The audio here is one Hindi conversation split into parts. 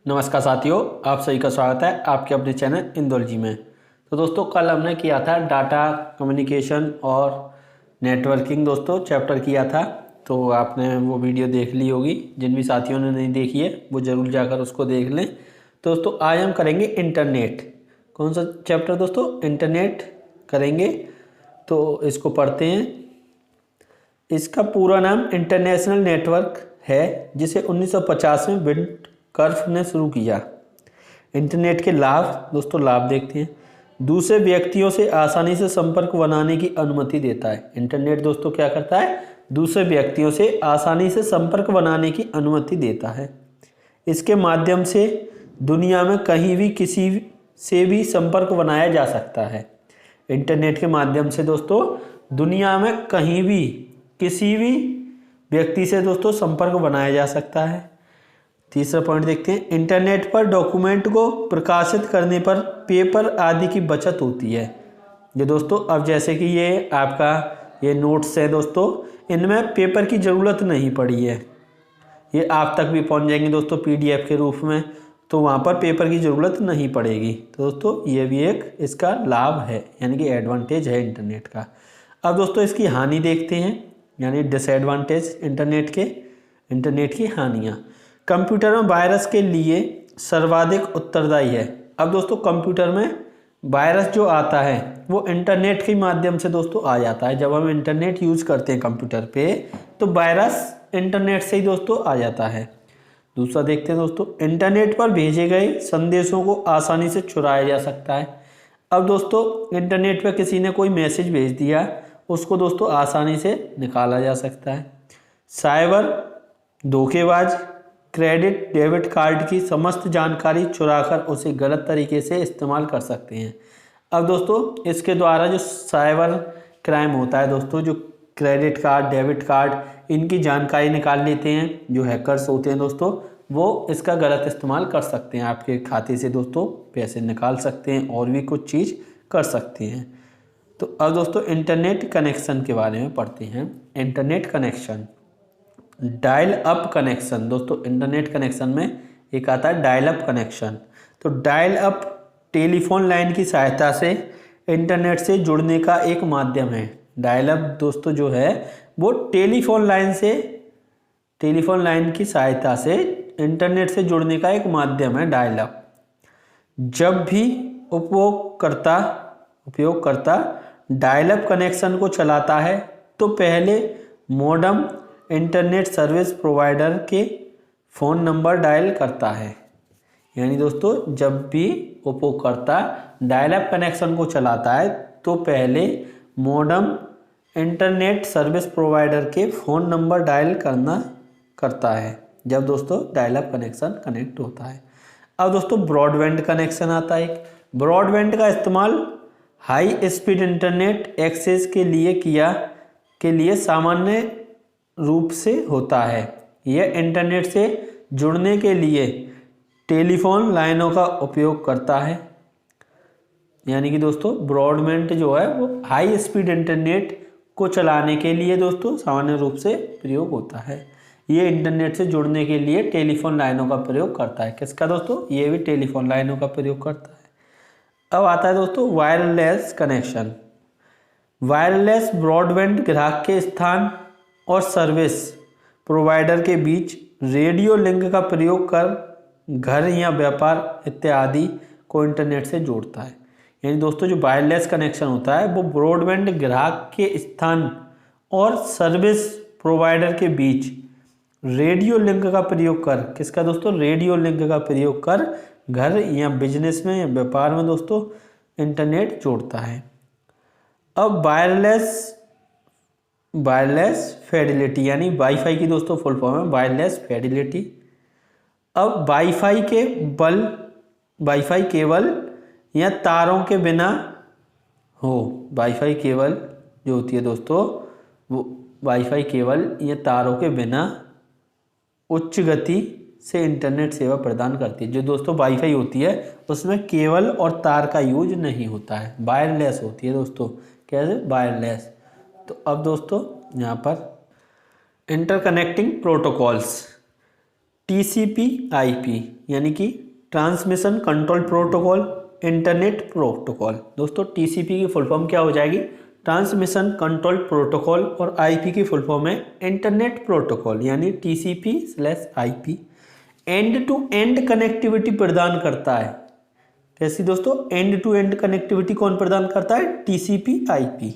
नमस्कार साथियों, आप सभी का स्वागत है आपके अपने चैनल इंदौलजी में। तो दोस्तों कल हमने किया था डाटा कम्युनिकेशन और नेटवर्किंग दोस्तों चैप्टर किया था। तो आपने वो वीडियो देख ली होगी। जिन भी साथियों ने नहीं देखी है वो ज़रूर जाकर उसको देख लें। तो दोस्तों आज हम करेंगे इंटरनेट। कौन सा चैप्टर दोस्तों? इंटरनेट करेंगे। तो इसको पढ़ते हैं। इसका पूरा नाम इंटरनेशनल नेटवर्क है, जिसे 1950 में विंडकर्फ ने शुरू किया। इंटरनेट के लाभ दोस्तों, लाभ देखते हैं। दूसरे व्यक्तियों से आसानी से संपर्क बनाने की अनुमति देता है। इंटरनेट दोस्तों क्या करता है? दूसरे व्यक्तियों से आसानी से संपर्क बनाने की अनुमति देता है। इसके माध्यम से दुनिया में कहीं भी किसी से भी संपर्क बनाया जा सकता है। इंटरनेट के माध्यम से दोस्तों दुनिया में कहीं भी किसी भी व्यक्ति से दोस्तों संपर्क बनाया जा सकता है। तीसरा पॉइंट देखते हैं। इंटरनेट पर डॉक्यूमेंट को प्रकाशित करने पर पेपर आदि की बचत होती है। ये दोस्तों अब जैसे कि ये आपका ये नोट्स है दोस्तों, इनमें पेपर की ज़रूरत नहीं पड़ी है। ये आप तक भी पहुंच जाएंगे दोस्तों पीडीएफ के रूप में, तो वहाँ पर पेपर की ज़रूरत नहीं पड़ेगी। तो दोस्तों ये भी एक इसका लाभ है, यानी कि एडवांटेज है इंटरनेट का। अब दोस्तों इसकी हानि देखते हैं, यानी डिसएडवांटेज इंटरनेट की हानियाँ। कंप्यूटर में वायरस के लिए सर्वाधिक उत्तरदायी है। अब दोस्तों कंप्यूटर में वायरस जो आता है वो इंटरनेट के माध्यम से दोस्तों आ जाता है। जब हम इंटरनेट यूज़ करते हैं कंप्यूटर पे तो वायरस इंटरनेट से ही दोस्तों आ जाता है। दूसरा देखते हैं दोस्तों, इंटरनेट पर भेजे गए संदेशों को आसानी से चुराया जा सकता है। अब दोस्तों इंटरनेट पर किसी ने कोई मैसेज भेज दिया, उसको दोस्तों आसानी से निकाला जा सकता है। साइबर धोखेबाज क्रेडिट डेबिट कार्ड की समस्त जानकारी चुराकर उसे गलत तरीके से इस्तेमाल कर सकते हैं। अब दोस्तों इसके द्वारा जो साइबर क्राइम होता है दोस्तों, जो क्रेडिट कार्ड डेबिट कार्ड इनकी जानकारी निकाल लेते हैं, जो हैकर्स होते हैं दोस्तों, वो इसका गलत इस्तेमाल कर सकते हैं। आपके खाते से दोस्तों पैसे निकाल सकते हैं और भी कुछ चीज़ कर सकते हैं। तो अब दोस्तों इंटरनेट कनेक्शन के बारे में पढ़ते हैं। Internet connection, dial up connection. दोस्तों इंटरनेट कनेक्शन में एक आता है डायल अप कनेक्शन। तो डायल अप टेलीफोन लाइन की सहायता से इंटरनेट से जुड़ने का एक माध्यम है। डायल अप दोस्तों जो है वो टेलीफोन लाइन की सहायता से इंटरनेट से जुड़ने का एक माध्यम है डायल अप। जब भी उपयोगकर्ता डायल अप कनेक्शन को चलाता है तो पहले मॉडेम इंटरनेट सर्विस प्रोवाइडर के फ़ोन नंबर डायल करता है। यानी दोस्तों जब भी उपयोगकर्ता डायल अप कनेक्शन को चलाता है तो पहले मॉडेम इंटरनेट सर्विस प्रोवाइडर के फ़ोन नंबर डायल करता है, जब दोस्तों डायल अप कनेक्शन कनेक्ट होता है। अब दोस्तों ब्रॉडबैंड कनेक्शन आता है। एक ब्रॉडबैंड का इस्तेमाल हाई स्पीड इंटरनेट एक्सेस के लिए सामान्य रूप से होता है। यह इंटरनेट से जुड़ने के लिए टेलीफोन लाइनों का उपयोग करता है। यानी कि दोस्तों ब्रॉडबैंड जो है वो हाई स्पीड इंटरनेट को चलाने के लिए दोस्तों सामान्य रूप से प्रयोग होता है। ये इंटरनेट से जुड़ने के लिए टेलीफोन लाइनों का प्रयोग करता है। किसका दोस्तों? ये भी टेलीफोन लाइनों का प्रयोग करता है। अब आता है दोस्तों वायरलेस कनेक्शन। वायरलेस ब्रॉडबैंड ग्राहक के स्थान और सर्विस प्रोवाइडर के बीच रेडियो लिंक का प्रयोग कर घर या व्यापार इत्यादि को इंटरनेट से जोड़ता है। यानी दोस्तों जो वायरलेस कनेक्शन होता है वो ब्रॉडबैंड ग्राहक के स्थान और सर्विस प्रोवाइडर के बीच रेडियो लिंक का प्रयोग कर, किसका दोस्तों? रेडियो लिंक का प्रयोग कर घर या बिजनेस में या व्यापार में दोस्तों इंटरनेट जोड़ता है। अब वायरलेस फिडेलिटी, यानी वाईफाई की दोस्तों फुल फॉर्म है वायरलेस फिडेलिटी। अब वाईफाई केबल या तारों के बिना हो, वाईफाई केबल जो होती है दोस्तों वो वाईफाई केबल या तारों के बिना उच्च गति से इंटरनेट सेवा प्रदान करती है। जो दोस्तों वाईफाई होती है उसमें केबल और तार का यूज नहीं होता है, वायरलेस होती है दोस्तों। कैसे? वायरलेस। तो अब दोस्तों यहाँ पर इंटरकनेक्टिंग प्रोटोकॉल्स TCP/IP, यानी कि transmission control protocol, internet protocol. दोस्तों टीसीपी की फुल फॉर्म क्या हो जाएगी, ट्रांसमिशन कंट्रोल प्रोटोकॉल, और आईपी की फुल फॉर्म है इंटरनेट प्रोटोकॉल यानी TCP IP. End to end connectivity प्रदान करता है। कैसी दोस्तों, एंड टू एंड कनेक्टिविटी कौन प्रदान करता है, टीसीपी/आईपी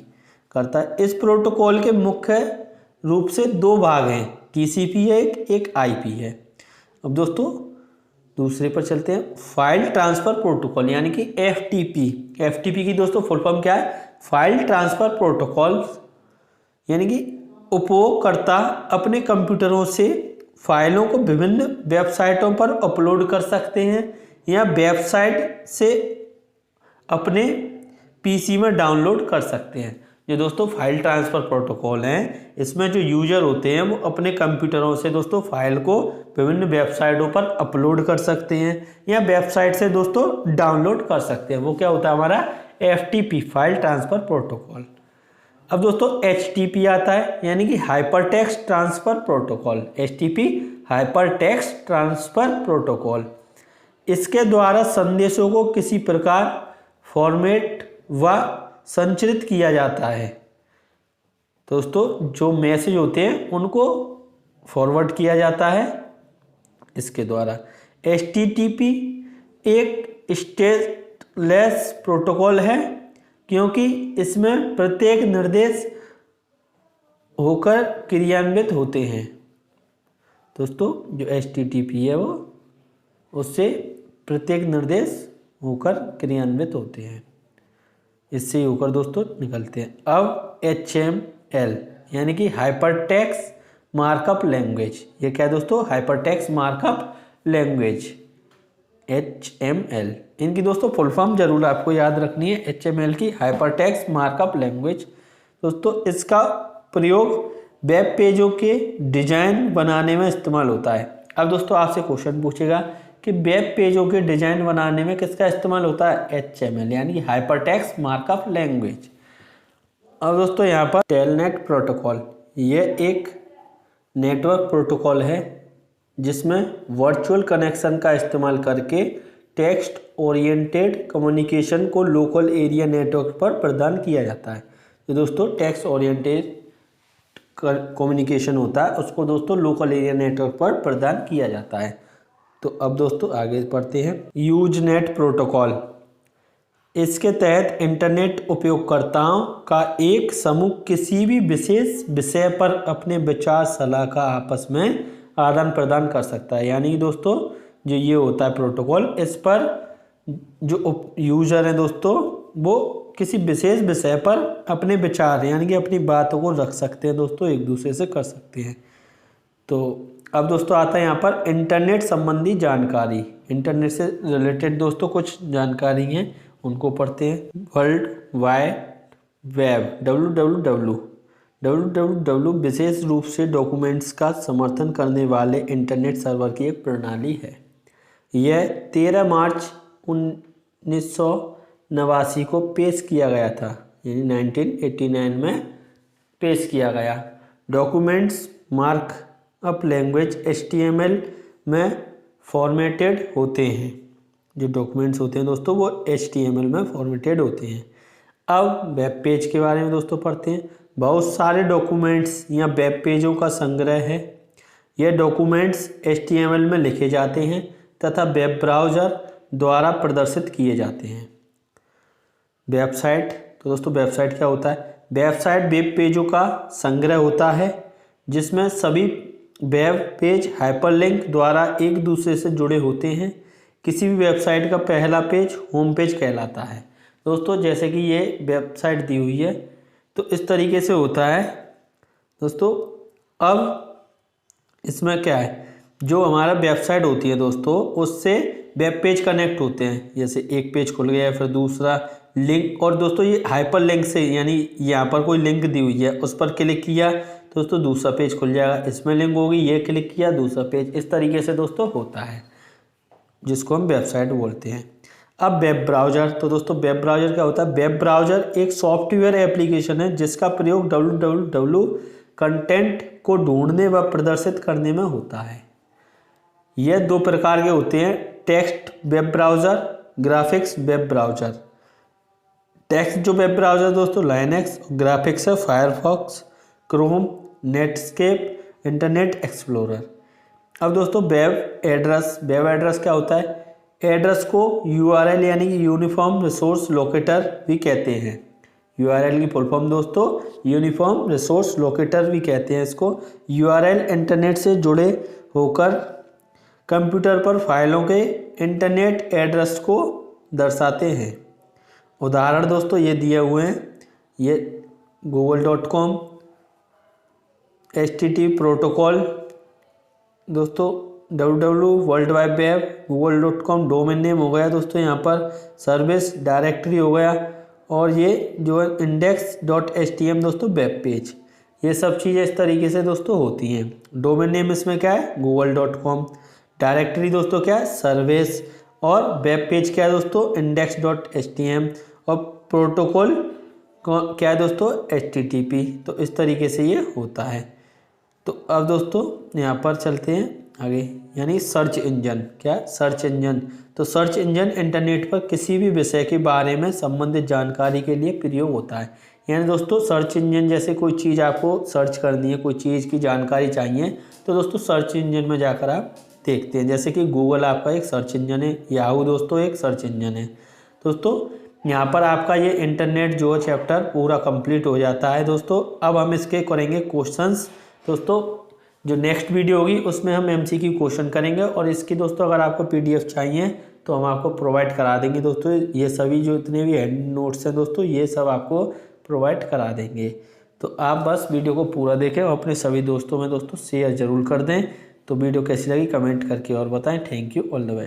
करता है। इस प्रोटोकॉल के मुख्य रूप से दो भाग हैं, टीसीपी है एक आईपी है। अब दोस्तों दूसरे पर चलते हैं, फाइल ट्रांसफर प्रोटोकॉल यानी कि एफटीपी। एफटीपी की दोस्तों फुल फॉर्म क्या है, फाइल ट्रांसफर प्रोटोकॉल, यानी कि उपयोगकर्ता अपने कंप्यूटरों से फाइलों को विभिन्न वेबसाइटों पर अपलोड कर सकते हैं या वेबसाइट से अपने पीसी में डाउनलोड कर सकते हैं। जो दोस्तों फाइल ट्रांसफ़र प्रोटोकॉल हैं, इसमें जो यूजर होते हैं वो अपने कंप्यूटरों से दोस्तों फाइल को विभिन्न वेबसाइटों पर अपलोड कर सकते हैं या वेबसाइट से दोस्तों डाउनलोड कर सकते हैं। वो क्या होता है हमारा एफटीपी, फाइल ट्रांसफ़र प्रोटोकॉल। अब दोस्तों एचटीपी आता है, यानी कि hypertext transfer protocol. HTP hypertext transfer protocol, इसके द्वारा संदेशों को किसी प्रकार फॉर्मेट व संचरित किया जाता है। दोस्तों जो मैसेज होते हैं उनको फॉरवर्ड किया जाता है इसके द्वारा। एचटीटीपी एक स्टेटलेस प्रोटोकॉल है क्योंकि इसमें प्रत्येक निर्देश होकर क्रियान्वित होते हैं। दोस्तों जो एचटीटीपी है वो उससे प्रत्येक निर्देश होकर क्रियान्वित होते हैं, इससे होकर दोस्तों निकलते हैं। अब HML यानी कि हाइपरटेक्स्ट मार्कअप लैंग्वेज, ये क्या है दोस्तों, हाइपरटेक्स्ट मार्कअप लैंग्वेज HML। इनकी दोस्तों फुल फॉर्म जरूर आपको याद रखनी है, HML की हाइपरटेक्स्ट मार्कअप लैंग्वेज। दोस्तों इसका प्रयोग वेब पेजों के डिजाइन बनाने में इस्तेमाल होता है। अब दोस्तों आपसे क्वेश्चन पूछेगा कि वेब पेजों के डिजाइन बनाने में किसका इस्तेमाल होता है, HML यानी कि हाइपरटेक्स्ट मार्कअप लैंग्वेज। अब दोस्तों यहाँ पर टेलनेट प्रोटोकॉल, ये एक नेटवर्क प्रोटोकॉल है जिसमें वर्चुअल कनेक्शन का इस्तेमाल करके टेक्स्ट ओरिएंटेड कम्युनिकेशन को लोकल एरिया नेटवर्क पर प्रदान किया जाता है। तो दोस्तों टेक्स्ट ओरिएंटेड कम्युनिकेशन होता है उसको दोस्तों लोकल एरिया नेटवर्क पर प्रदान किया जाता है। तो अब दोस्तों आगे पढ़ते हैं, यूजनेट प्रोटोकॉल। इसके तहत इंटरनेट उपयोगकर्ताओं का एक समूह किसी भी विशेष विषय पर अपने विचार सलाह का आपस में आदान प्रदान कर सकता है। यानी दोस्तों जो ये होता है प्रोटोकॉल, इस पर जो यूजर हैं दोस्तों वो किसी विशेष विषय पर अपने विचार यानी कि अपनी बातों को रख सकते हैं दोस्तों, एक दूसरे से कर सकते हैं। तो अब दोस्तों आता है यहाँ पर इंटरनेट संबंधी जानकारी। इंटरनेट से रिलेटेड दोस्तों कुछ जानकारी हैं उनको पढ़ते हैं। वर्ल्ड वाइड वेब www विशेष रूप से डॉक्यूमेंट्स का समर्थन करने वाले इंटरनेट सर्वर की एक प्रणाली है। यह 13 मार्च 1989 को पेश किया गया था, यानी 1989 में पेश किया गया। डॉक्यूमेंट्स मार्कअप लैंग्वेज HTML में फॉर्मेटेड होते हैं। जो डॉक्यूमेंट्स होते हैं दोस्तों वो HTML में फॉर्मेटेड होते हैं। अब वेब पेज के बारे में दोस्तों पढ़ते हैं। बहुत सारे डॉक्यूमेंट्स या वेब पेजों का संग्रह है। यह डॉक्यूमेंट्स HTML में लिखे जाते हैं तथा वेब ब्राउज़र द्वारा प्रदर्शित किए जाते हैं। वेबसाइट, तो दोस्तों वेबसाइट क्या होता है, वेबसाइट वेब पेजों का संग्रह होता है जिसमें सभी वेब पेज हाइपरलिंक द्वारा एक दूसरे से जुड़े होते हैं। किसी भी वेबसाइट का पहला पेज होम पेज कहलाता है। दोस्तों जैसे कि ये वेबसाइट दी हुई है तो इस तरीके से होता है दोस्तों। अब इसमें क्या है, जो हमारा वेबसाइट होती है दोस्तों उससे वेब पेज कनेक्ट होते हैं। जैसे एक पेज खुल गया फिर दूसरा लिंक, और दोस्तों ये हाइपर लिंक से, यानी यहाँ पर कोई लिंक दी हुई है उस पर क्लिक किया दोस्तों दूसरा पेज खुल जाएगा, इसमें लिंक होगी, ये क्लिक किया दूसरा पेज, इस तरीके से दोस्तों होता है जिसको हम वेबसाइट बोलते हैं। अब वेब ब्राउज़र, तो दोस्तों वेब ब्राउज़र क्या होता है, वेब ब्राउज़र एक सॉफ्टवेयर एप्लीकेशन है जिसका प्रयोग www कंटेंट को ढूंढने व प्रदर्शित करने में होता है। ये दो प्रकार के होते हैं, text web browser, graphics web browser. Text जो वेब ब्राउज़र दोस्तों लाइनक्स, ग्राफिक्स है Firefox, Chrome, Netscape, internet explorer. अब दोस्तों वेब एड्रेस क्या होता है? एड्रेस को URL यानी कि यूनिफॉर्म रिसोर्स लोकेटर भी कहते हैं। URL की फुल फॉर्म दोस्तों यूनिफॉर्म रिसोर्स लोकेटर भी कहते हैं इसको। URL इंटरनेट से जुड़े होकर कंप्यूटर पर फाइलों के इंटरनेट एड्रेस को दर्शाते हैं। उदाहरण दोस्तों ये दिए हुए हैं, ये google.com, HTTP प्रोटोकॉल दोस्तों, www world wide web, google.com domain name हो गया दोस्तों, यहाँ पर सर्विस डायरेक्टरी हो गया, और ये जो है index.htm दोस्तों वेब पेज। ये सब चीज़ें इस तरीके से दोस्तों होती हैं। डोमेन नेम इसमें क्या है? google.com। डायरेक्टरी दोस्तों क्या है? सर्विस। और वेब पेज क्या है दोस्तों? index.htm। और प्रोटोकॉल क्या है दोस्तों? HTTP। तो इस तरीके से ये होता है। तो अब दोस्तों यहाँ पर चलते हैं आगे, यानी सर्च इंजन। क्या? Search engine. तो सर्च इंजन इंटरनेट पर किसी भी विषय के बारे में संबंधित जानकारी के लिए प्रयोग होता है। यानी दोस्तों सर्च इंजन, जैसे कोई चीज़ आपको सर्च करनी है, कोई चीज़ की जानकारी चाहिए, तो दोस्तों सर्च इंजन में जाकर आप देखते हैं। जैसे कि गूगल आपका एक सर्च इंजन है, याहू दोस्तों एक सर्च इंजन है। दोस्तों यहाँ पर आपका ये इंटरनेट जो चैप्टर पूरा कंप्लीट हो जाता है दोस्तों। अब हम इसके करेंगे क्वेश्चंस दोस्तों। जो नेक्स्ट वीडियो होगी उसमें हम MCQ क्वेश्चन करेंगे, और इसकी दोस्तों अगर आपको PDF चाहिए तो हम आपको प्रोवाइड करा देंगे दोस्तों। ये सभी जो इतने भी हैंड नोट्स हैं दोस्तों, ये सब आपको प्रोवाइड करा देंगे। तो आप बस वीडियो को पूरा देखें और अपने सभी दोस्तों में दोस्तों शेयर ज़रूर कर दें। तो वीडियो कैसी लगी कमेंट करके और बताएं। Thank you, all the best.